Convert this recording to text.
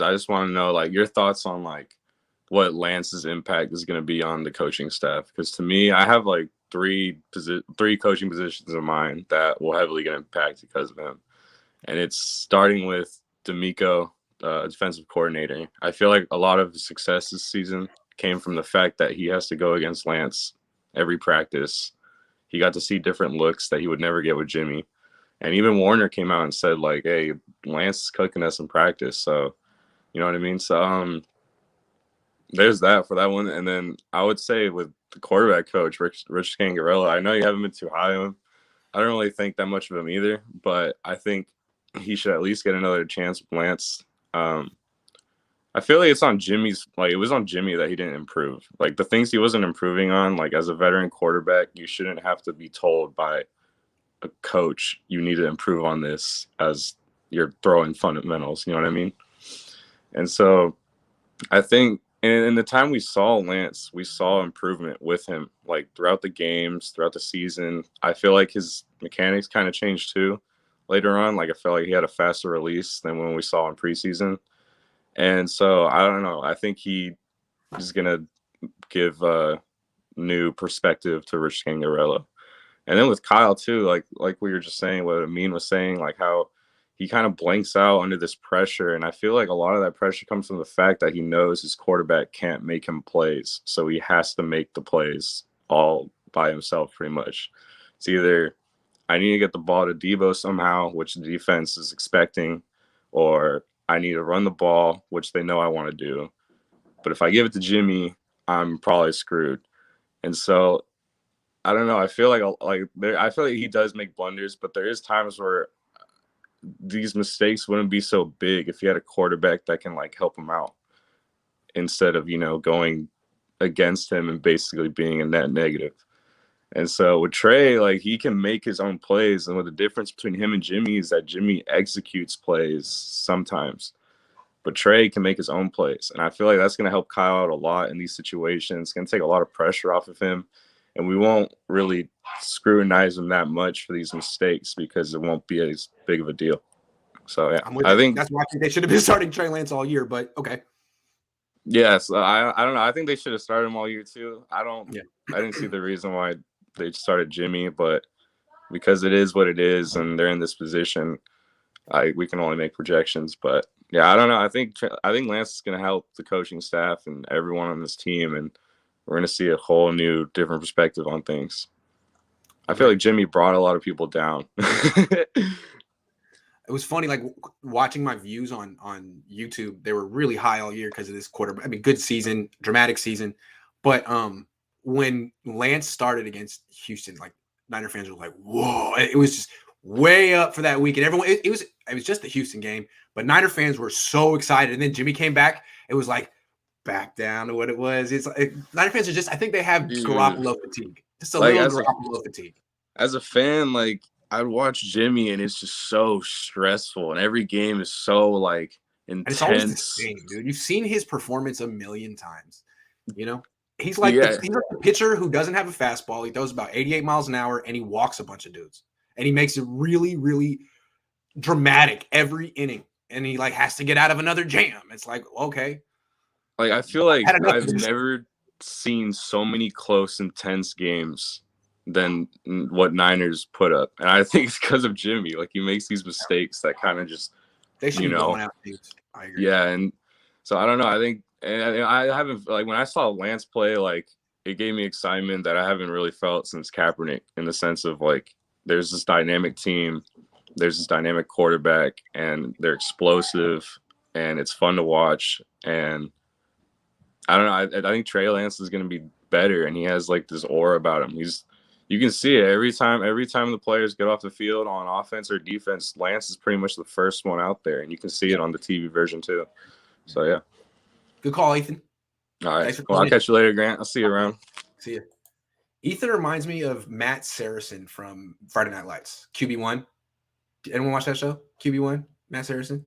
I just want to know like your thoughts on like what Lance's impact is going to be on the coaching staff. Because to me, I have like three coaching positions in mind that will heavily get impacted because of him. And it's starting with D'Amico, defensive coordinator. I feel like a lot of his success this season came from the fact that he has to go against Lance every practice. He got to see different looks that he would never get with Jimmy. And even Warner came out and said, like, hey, Lance is cooking us in practice. So, you know what I mean? So, there's that for that one. And then I would say with the quarterback coach, Rich Scangarello, I know you haven't been too high on him. I don't really think that much of him either, but I think he should at least get another chance with Lance. I feel like it's on Jimmy's, like it was on Jimmy that he didn't improve. Like the things he wasn't improving on, like as a veteran quarterback, you shouldn't have to be told by a coach, you need to improve on this as you're throwing fundamentals. You know what I mean? And so I think in the time we saw Lance, we saw improvement with him, like throughout the games, throughout the season. I feel like his mechanics kind of changed too later on. Like I felt like he had a faster release than when we saw in preseason. And so I don't know. I think he is going to give a new perspective to Rich Scangarello. And then with Kyle too, like we were just saying, what Amin was saying, like how he kind of blanks out under this pressure. And I feel like a lot of that pressure comes from the fact that he knows his quarterback can't make him plays. So he has to make the plays all by himself pretty much. It's either I need to get the ball to Debo somehow, which the defense is expecting, or I need to run the ball, which they know I want to do. But if I give it to Jimmy, I'm probably screwed. And so I don't know. I feel like he does make blunders, but there is times where these mistakes wouldn't be so big if you had a quarterback that can like help him out instead of, going against him and basically being a net negative. And so with Trey, like he can make his own plays. And what the difference between him and Jimmy is that Jimmy executes plays sometimes, but Trey can make his own plays. And I feel like that's going to help Kyle out a lot in these situations. It's going to take a lot of pressure off of him. And we won't really scrutinize him that much for these mistakes because it won't be as big of a deal. So, yeah, I think that's why I think they should have been starting Trey Lance all year, but okay. Yes, I don't know. I think they should have started him all year too. I didn't see the reason why they started Jimmy, but because it is what it is and they're in this position, we can only make projections. But yeah, I don't know. I think Lance is going to help the coaching staff and everyone on this team, and we're going to see a whole new, different perspective on things. I feel like Jimmy brought a lot of people down. It was funny, like watching my views on YouTube. They were really high all year because of this quarterback. I mean, good season, dramatic season. But when Lance started against Houston, like Niner fans were like, "Whoa!" It was just way up for that week, and everyone. It was just the Houston game, but Niner fans were so excited. And then Jimmy came back. It was like back down to what it was. It's like Niner fans are just. I think they have Garoppolo fatigue, just a little Garoppolo fatigue. As a fan, like I'd watch Jimmy, and it's just so stressful, and every game is so like intense. And it's always the same, dude. You've seen his performance a million times. He's like he's like the pitcher who doesn't have a fastball. He throws about 88 miles an hour, and he walks a bunch of dudes, and he makes it really, really dramatic every inning. And he like has to get out of another jam. It's like, okay. Like I feel like I've never seen so many close, intense games than what Niners put up. And I think it's because of Jimmy. Like he makes these mistakes that kind of just they should be blowing out teams. I agree. Yeah, and so I don't know. I think and I haven't like when I saw Lance play, like it gave me excitement that I haven't really felt since Kaepernick, in the sense of like there's this dynamic team, there's this dynamic quarterback, and they're explosive and it's fun to watch. And I don't know. I think Trey Lance is going to be better, and he has like this aura about him. You can see it every time the players get off the field on offense or defense. Lance is pretty much the first one out there, and you can see it on the TV version too. So yeah. Good call, Ethan. All right. Well, I'll catch you later, Grant. I'll see you around. See you. Ethan reminds me of Matt Saracen from Friday Night Lights. QB1. Anyone watch that show? QB1? Matt Saracen.